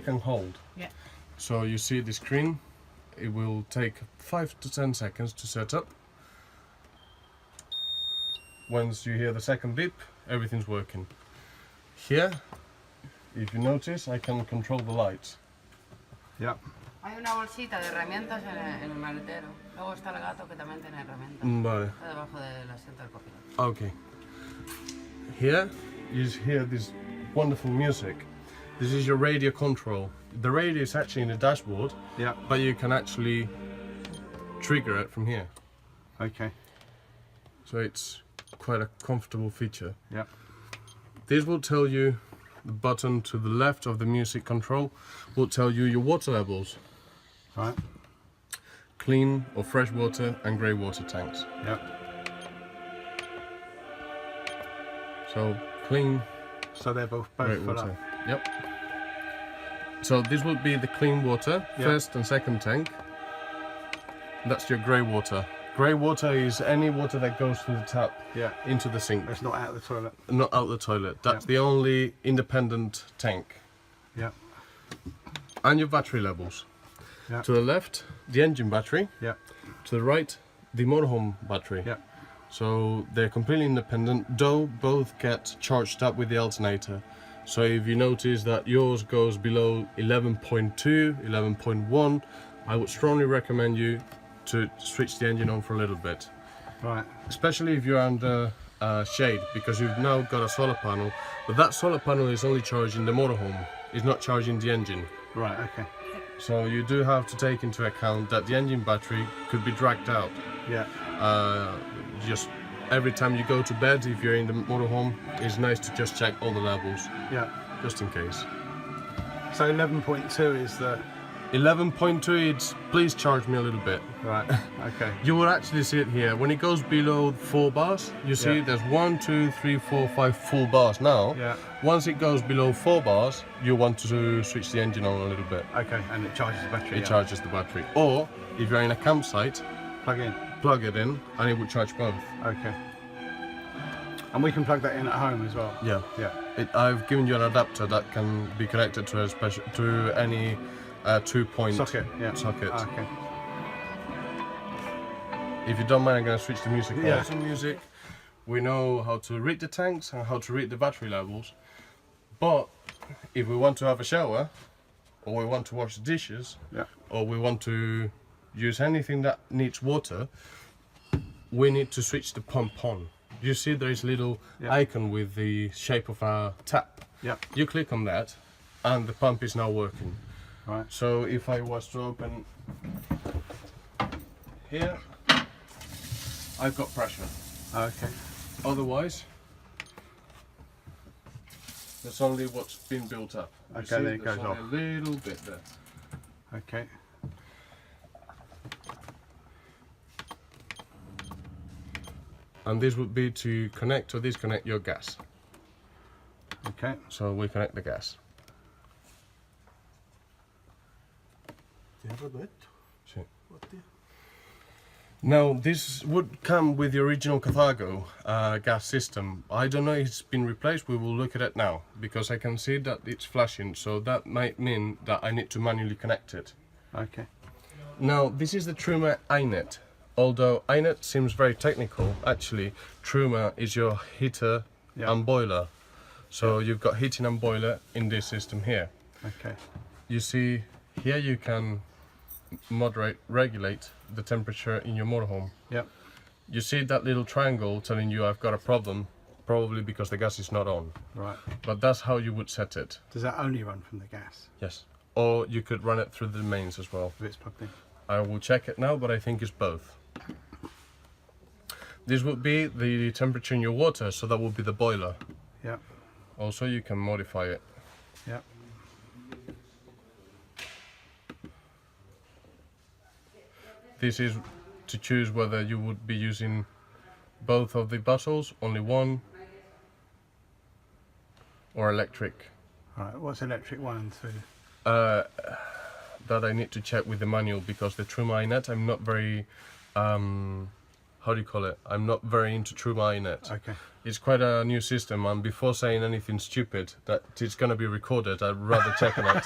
click and hold. Yeah. So you see the screen, it will take 5 to 10 seconds to set up. Once you hear the second beep, everything's working. Here, if you notice, I can control the lights. Yeah. Hay una bolsita de herramientas en el maletero. Luego está el gato que también tiene herramientas. Vale. Está debajo del asiento del copiloto. Okay. Here, you hear this wonderful music. This is your radio control. The radio is actually in the dashboard, Yeah. but you can actually trigger it from here. Okay. So it's quite a comfortable feature. Yeah. This will tell you, the button to the left of the music control will tell you your water levels. Right. Clean or fresh water and grey water tanks. Yeah. So clean, So they're both grey full water. up. Yep. So this will be the clean water, Yeah. first and second tank. That's your grey water. Grey water is any water that goes through the tap Yeah. into the sink, It's not out of the toilet. not out the toilet. That's Yeah. the only independent tank. Yeah. And your battery levels. Yeah. To the left, the engine battery. Yeah. To the right, the motorhome battery. Yeah. So they're completely independent, though both get charged up with the alternator. So if you notice that yours goes below 11.2, 11.1, I would strongly recommend you to switch the engine on for a little bit. Right. Especially if you're under shade, because you've now got a solar panel, but that solar panel is only charging the motorhome, it's not charging the engine. Right. Okay. So you do have to take into account that the engine battery could be dragged out. Yeah. Just every time you go to bed, if you're in the motorhome, it's nice to just check all the levels, Yeah. just in case. So 11.2 is the 11.2, it's please charge me a little bit. right. Okay. You will actually see it here. When it goes below 4 bars, you see Yeah. there's 1, 2, 3, 4, 5 full bars now. Yeah. Once it goes below 4 bars, you want to switch the engine on a little bit. Okay. And it charges the battery. It charges the battery. Or, if you're in a campsite, Plug in. plug it in and it will charge both. Okay. And we can plug that in at home as well. Yeah. Yeah. I've given you an adapter that can be connected to a special to any 2-point Socket. Yeah. socket. Okay. If you don't mind, I'm going to switch the music on. Yeah. Some music. We know how to read the tanks and how to read the battery levels, but if we want to have a shower, or we want to wash the dishes, Yeah. or we want to use anything that needs water, we need to switch the pump on. You see there is a little Yeah. icon with the shape of a tap. Yeah. You click on that and the pump is now working. Right. So if I was to open here, I've got pressure. Okay. Otherwise, that's only what's been built up. You Okay, see, there it there's goes only off. a little bit there. Okay. And this would be to connect or disconnect your gas. Okay. So we connect the gas. Sí. Now this would come with the original Carthago gas system. I don't know if it's been replaced, we will look at it now, because I can see that it's flashing, so that might mean that I need to manually connect it. Okay. Now this is the Truma iNet. Although iNet seems very technical, actually Truma is your heater Yeah. and boiler. So you've got heating and boiler in this system here. Okay. You see here you can regulate the temperature in your motorhome. Yep. You see that little triangle telling you I've got a problem, probably because the gas is not on. Right. But that's how you would set it. Does that only run from the gas Yes. Or you could run it through the mains as well. if it's plugged in? I will check it now, but I think it's both. This would be the temperature in your water, so that would be the boiler. Yep. Also you can modify it. Yep. This is to choose whether you would be using both of the bottles, only one, or electric. Right. What's electric 1 and 2? That I need to check with the manual, because the Truma iNet I'm not very how do you call it? I'm not very into TrueMyNet. Okay. It's quite a new system, and before saying anything stupid that it's going to be recorded, I'd rather check on it.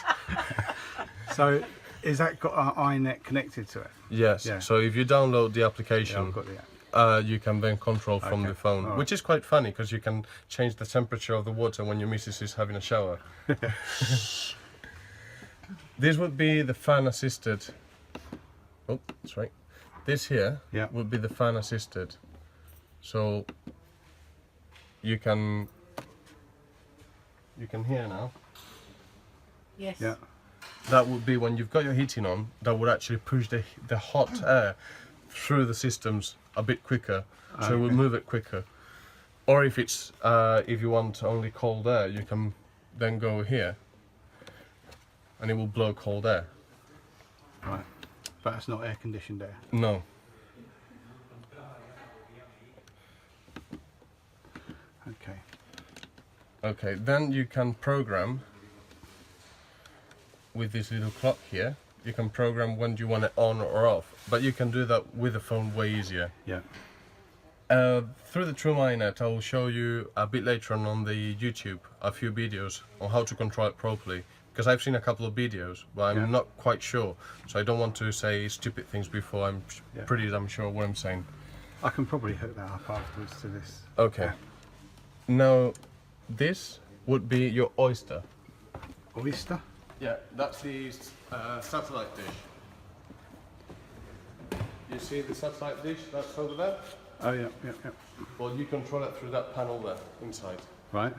So, is that got an iNet connected to it? Yes. Yeah. So if you download the Yeah, application, I've got the you can then control from Okay. the phone, Alright. which is quite funny because you can change the temperature of the water when your missus is having a shower. This would be the fan assisted. Oh, that's right. This here Yeah. would be the fan assisted. So you can hear now. Yes. Yeah. That would be when you've got your heating on, that would actually push the hot air through the systems a bit quicker, so it will move it quicker. Or if it's if you want only cold air, you can then go here and it will blow cold air. Right. But it's not air conditioned air. No. Okay. Okay, then you can program with this little clock here. You can program when do you want it on or off, but you can do that with the phone way easier. Yeah. Through the TrueMyNet, I will show you a bit later on the YouTube a few videos on how to control it properly, because I've seen a couple of videos, but I'm Yeah. not quite sure, so I don't want to say stupid things before I'm Yeah. pretty damn sure what I'm saying. I can probably hook that up afterwards to this. Okay. Now, this would be your oyster. Oyster? Yeah, that's the satellite dish. You see the satellite dish that's over there? Oh yeah, yeah, yeah. Well, you control it through that panel there, inside. Right.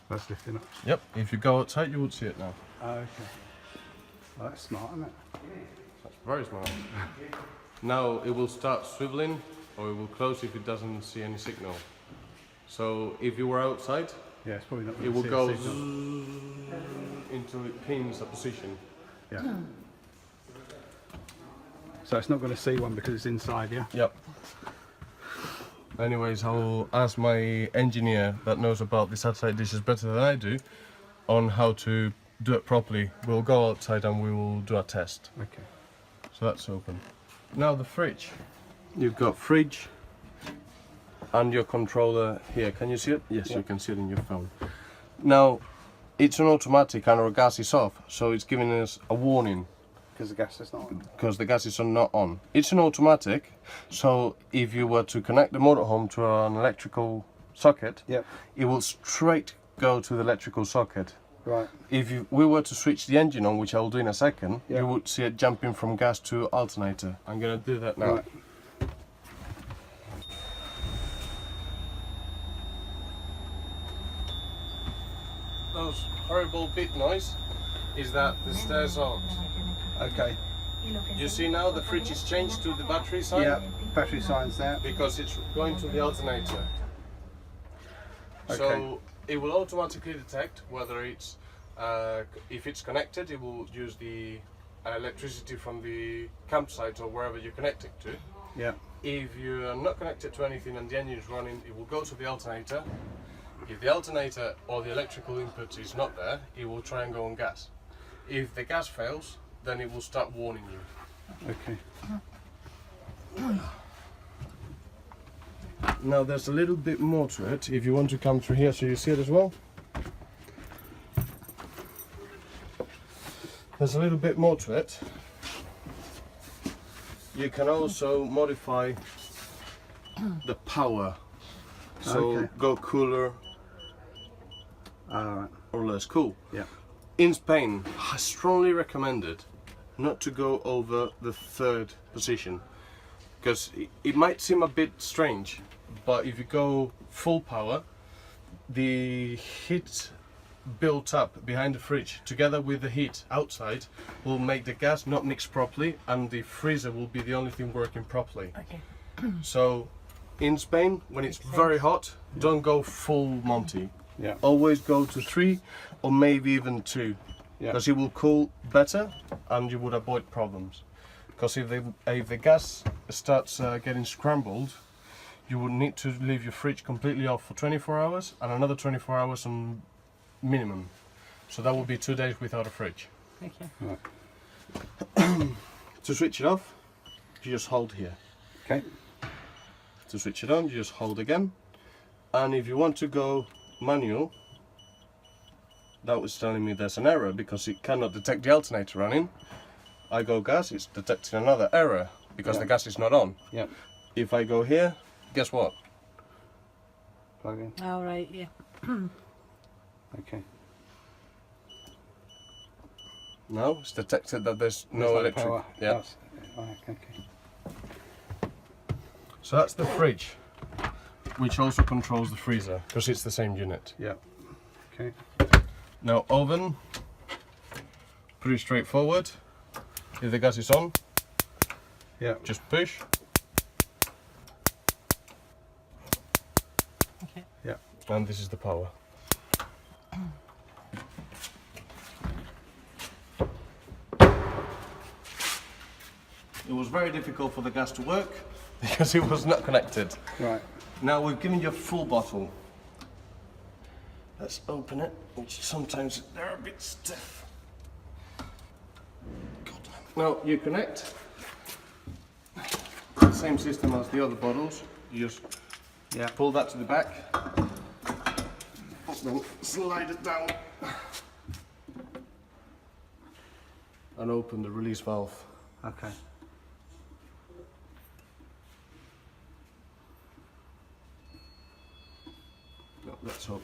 That's lifting up. Yep, if you go outside, you would see it now. Oh, okay. Well, that's smart, isn't it? That's very smart. Now it will start swiveling, or it will close if it doesn't see any signal. So if you were outside, Yeah, it's probably not it going will to go see a signal. zzzz until it pins a position. Yeah. So it's not going to see one because it's inside, yeah? Yep. Anyways, I'll ask my engineer that knows about the satellite dishes better than I do on how to do it properly. We'll go outside and we will do a test. Okay. So that's open. Now the fridge. You've got fridge and your controller here. Can you see it? Yes, Yeah. you can see it in your phone. Now, it's an automatic and our gas is off, so it's giving us a warning Because the gas is not on. because the gas is not on. It's an automatic, so if you were to connect the motorhome to an electrical socket, Yep. it will straight go to the electrical socket. Right. If we were to switch the engine on, which I'll do in a second, Yeah. you would see it jumping from gas to alternator. I'm going to do that now. Right. Those horrible beep noise is that the stairs aren't. Okay. You see now the fridge is changed to the battery side Yeah. Battery sign's there. because it's going to the alternator. Okay. So it will automatically detect whether it's if it's connected. It will use the electricity from the campsite or wherever you connect it to. Yeah. If you are not connected to anything and the engine is running, it will go to the alternator. If the alternator or the electrical input is not there, it will try and go on gas. If the gas fails, then it will start warning you. Okay. Now there's a little bit more to it. If you want to come through here so you see it as well. There's a little bit more to it. You can also modify the power. So Okay. go cooler Alright. or less cool. Yeah. In Spain, I strongly recommended not to go over the third position, because it might seem a bit strange, but if you go full power, the heat built up behind the fridge together with the heat outside will make the gas not mix properly, and the freezer will be the only thing working properly. Okay. So in Spain, when it's very hot, don't go full Monty. Yeah. Always go to 3 or maybe even 2, Yeah. because it will cool better and you would avoid problems. Because if the gas starts getting scrambled, you would need to leave your fridge completely off for 24 hours and another 24 hours on minimum. So that would be 2 days without a fridge. Okay. Right. To switch it off, you just hold here. Okay. To switch it on, you just hold again. And if you want to go manual, that was telling me there's an error because it cannot detect the alternator running. I go gas, it's detecting another error because the gas is not on. Yep. If I go here, guess what? Plug in. All right, yeah. Okay. No, it's detected that there's no There's electric. power. Yeah. That's- right, okay. So that's the fridge, which also controls the freezer because it's the same unit. Yep. Okay. Now oven, pretty straightforward. If the gas is on, Yep. just push. Okay. Yep. And this is the power. It was very difficult for the gas to work because it was not connected. Right. Now we've given you a full bottle. Let's open it, which sometimes they're a bit stiff. God. Now you connect. Same system as the other bottles. You just pull that to the back, then slide it down, and open the release valve. Okay. No, that's open.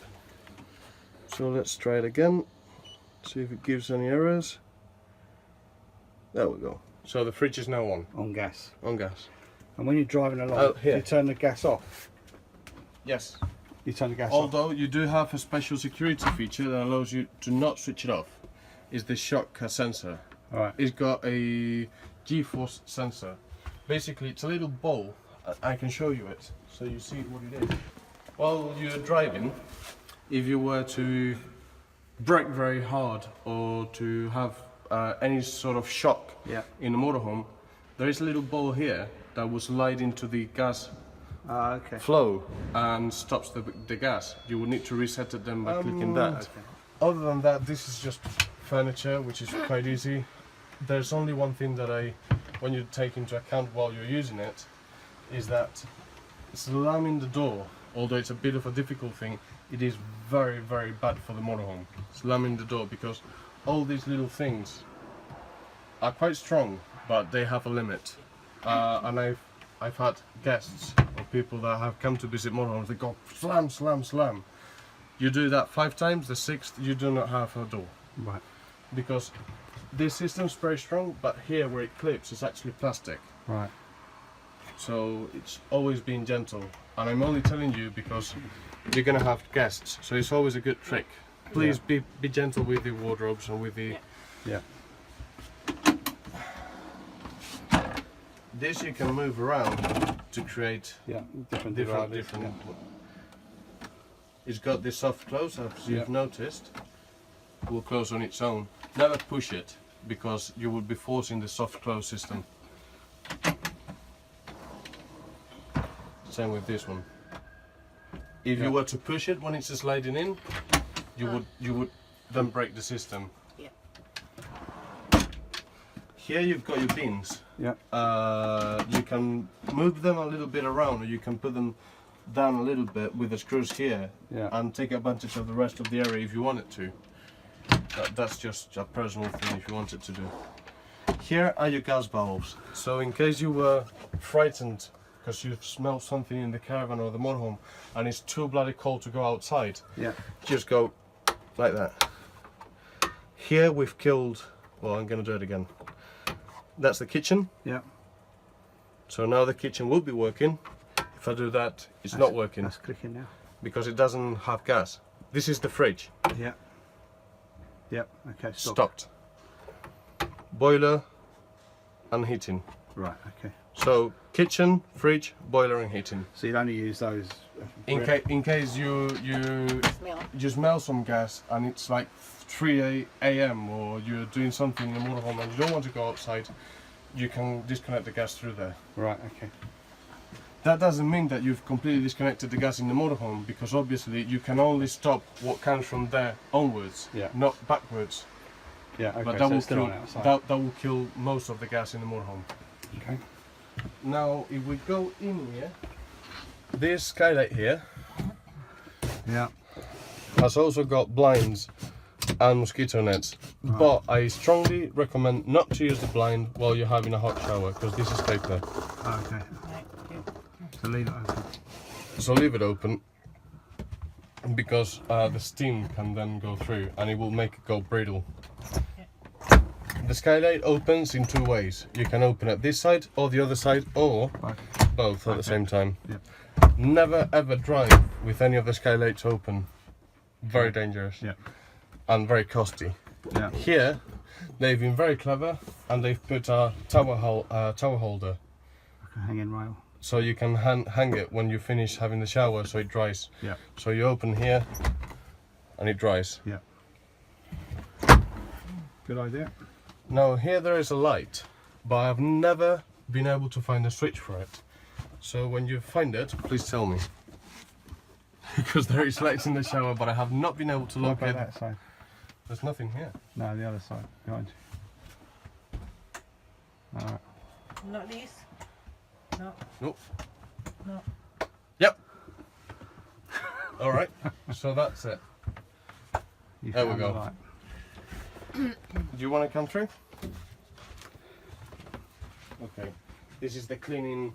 So let's try it again, see if it gives any errors. There we go. So the fridge is now on gas. on gas. And when you're driving along, Oh, do here. you turn the gas off? Yes. You turn the gas off. Although you do have a special security feature that allows you to not switch it off, is the shock sensor. Right. It's got a G-force sensor. Basically, it's a little ball. I can show you it, so you see what it is. While you're driving, if you were to brake very hard or to have any sort of shock in a motorhome, there is a little ball here that will slide into the gas Okay. flow and stops the gas. You will need to reset it then by clicking that. Okay. Other than that, this is just furniture, which is quite easy. There's only one thing that when you take into account while you're using it, is that slamming the door, although it's a bit of a difficult thing, it is very, very bad for the motorhome. Slamming the door, because all these little things are quite strong, but they have a limit. And I've had guests or people that have come to visit motorhomes, they go slam, slam, slam. You do that 5 times, the 6th you do not have a door. Right. Because this system's very strong, but here where it clips is actually plastic. Right. So it's always been gentle. And I'm only telling you because you're gonna have guests, so it's always a good trick. Please be gentle with the wardrobes and with the... Yeah. This you can move around to create Yeah. Different. different. dividers, It's got this soft close, as you've Yeah. noticed. It will close on its own. Never push it, because you would be forcing the soft close system. Same with this one. If you were to push it when it's sliding in, you would then break the system. Yeah. Here you've got your bins. Yeah. You can move them a little bit around, or you can put them down a little bit with the screws here, and take advantage of the rest of the area if you want it to. That's just a personal thing if you want it to do. Here are your gas valves. So in case you were frightened because you've smelled something in the caravan or the motorhome and it's too bloody cold to go outside, just go like that. Here we've killed, well, I'm going to do it again. That's the kitchen. Yeah. So now the kitchen will be working. If I do that, it's not working That's clicking now. because it doesn't have gas. This is the fridge. Yeah. Yep. Okay. Stopped. Boiler and heating. Right. Okay. So kitchen, fridge, boiler and heating. So you'd only use those. In case you smell some gas and it's like 3 a.m. or you're doing something in the motorhome and you don't want to go outside, you can disconnect the gas through there. Right. Okay. That doesn't mean that you've completely disconnected the gas in the motorhome, because obviously you can only stop what comes from there onwards, Yeah. not backwards. Yeah, okay, But so that will it's still kill on outside. that will kill most of the gas in the motorhome. Okay. Now, if we go in here, this skylight here Yeah. has also got blinds and mosquito nets, but I strongly recommend not to use the blind while you're having a hot shower, because this is paper. Okay. So leave it open. So leave it open, because the steam can then go through and it will make it go brittle. The skylight opens in two ways. You can open it this side or the other side, or both at the same time. Yep. Never ever drive with any of the skylights open. Very dangerous. Yeah. And very costly. Yeah. Here, they've been very clever, and they've put a towel holder, Like a hanging rail. so you can hang it when you finish having the shower, so it dries. Yeah. So you open here, and it dries. Yeah. Good idea. Now here there is a light, but I've never been able to find a switch for it. So when you find it, please tell me. Because there is lights in the shower, but I have not been able to What about locate. that side? There's nothing here. No, the other side, behind you. Alright. Not these? No. Nope. No. Yep. All right. So that's it. You There we found the go. light. Do you want to come through? Okay. This is the cleaning.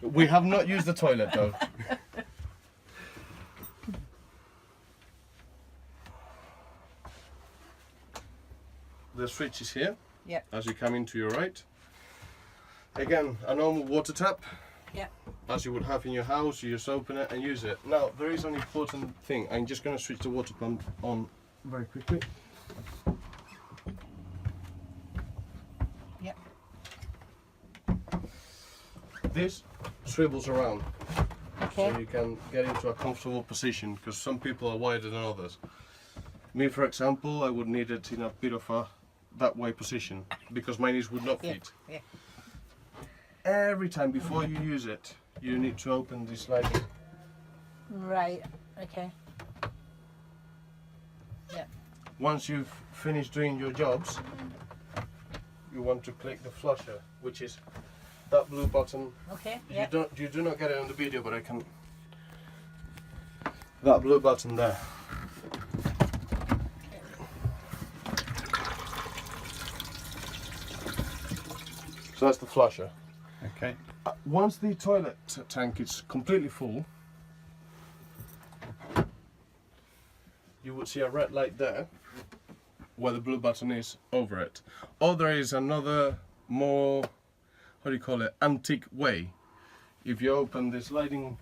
We have not used the toilet though. The switch is here. Yep. As you come into your right. Again, a normal water tap. Yep. As you would have in your house, you just open it and use it. Now, there is an important thing. I'm just going to switch the water pump on very quickly. Yep. This swivels around, Okay. so you can get into a comfortable position, because some people are wider than others. Me, for example, I would need it in a bit of a that way position, because my knees would not Yeah. fit. Yeah. Every time before you use it, you need to open this sliding. Right. Okay. Yeah. Once you've finished doing your jobs, you want to click the flusher, which is that blue button. Okay. Yeah. You do not get it on the video, but I can. That blue button there. So that's the flusher. Okay. Once the toilet tank is completely full, you would see a red light there, where the blue button is over it. Or there is another more, how do you call it, antique way. If you open this sliding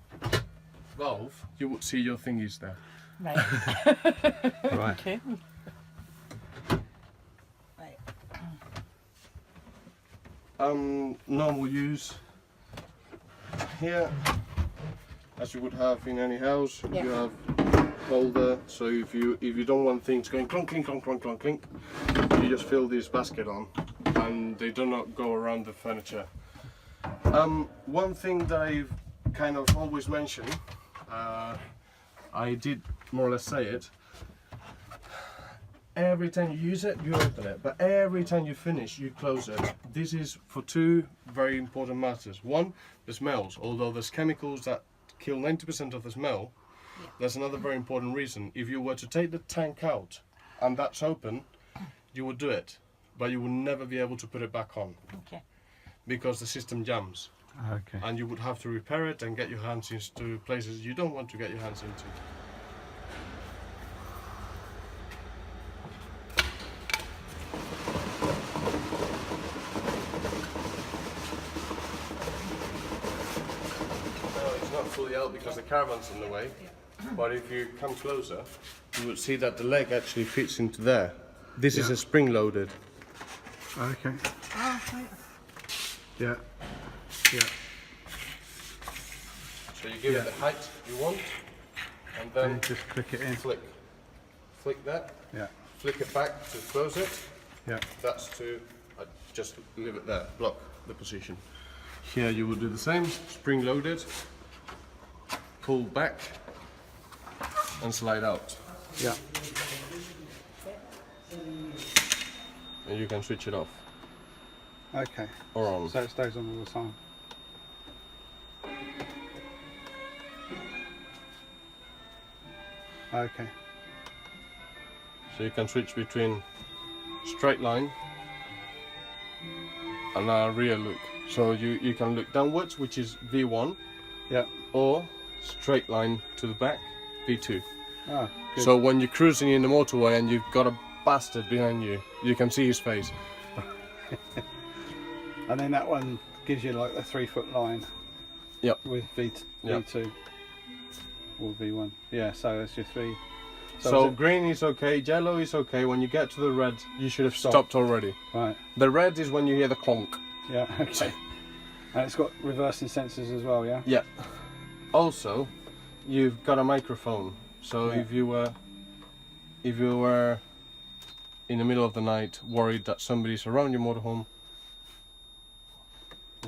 valve, you would see your thingies there. Right. Right. Okay. Right. Normal use here, as you would have in any house. Yeah. You have holder, so if you don't want things going clunk clink clunk clunk clunk clink, you just fill this basket on, and they do not go around the furniture. One thing that I've kind of always mentioned, I did more or less say it. Every time you use it, you open it, but every time you finish, you close it. This is for two very important matters. One, the smells. Although there's chemicals that kill 90% of the smell, there's another very important reason. If you were to take the tank out and that's open, you would do it, but you would never be able to put it back on, Okay. because the system jams, Okay. and you would have to repair it and get your hands into places you don't want to get your hands into. It's not fully out because the caravan's in the way, but if you come closer, you would see that the leg actually fits into there. This is a spring loaded. Okay. Oh, right. Yeah. Yeah. So you give it the height you want, and then And just click it in. flick. Flick that, Yeah. flick it back to close it. Yeah. That's to just leave it there, block the position. Here you will do the same, spring loaded, pull back and slide out. Yeah. And you can switch it off Okay. or on. So it stays on all the time. Okay. So you can switch between straight line and a rear look. So you can look downwards, which is V1, Yeah. or straight line to the back, V2. Ah, good. So when you're cruising in the motorway and you've got a bastard behind you, you can see his face. And then that one gives you like the 3 foot line. Yep. With V2 or V1. Yeah, so it's your 3. So is it- green is okay, yellow is okay. When you get to the red, you should have Stop. stopped already. right. The red is when you hear the clonk. Yeah, okay. And it's got reversing sensors as well, yeah? Yeah. Also, you've got a microphone. So Yeah. if you were in the middle of the night worried that somebody's around your motorhome,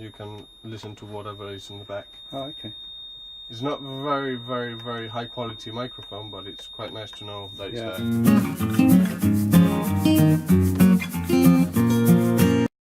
you can listen to whatever is in the back. Oh, okay. It's not very, very, very high quality microphone, but it's quite nice to know that it's Yeah. there.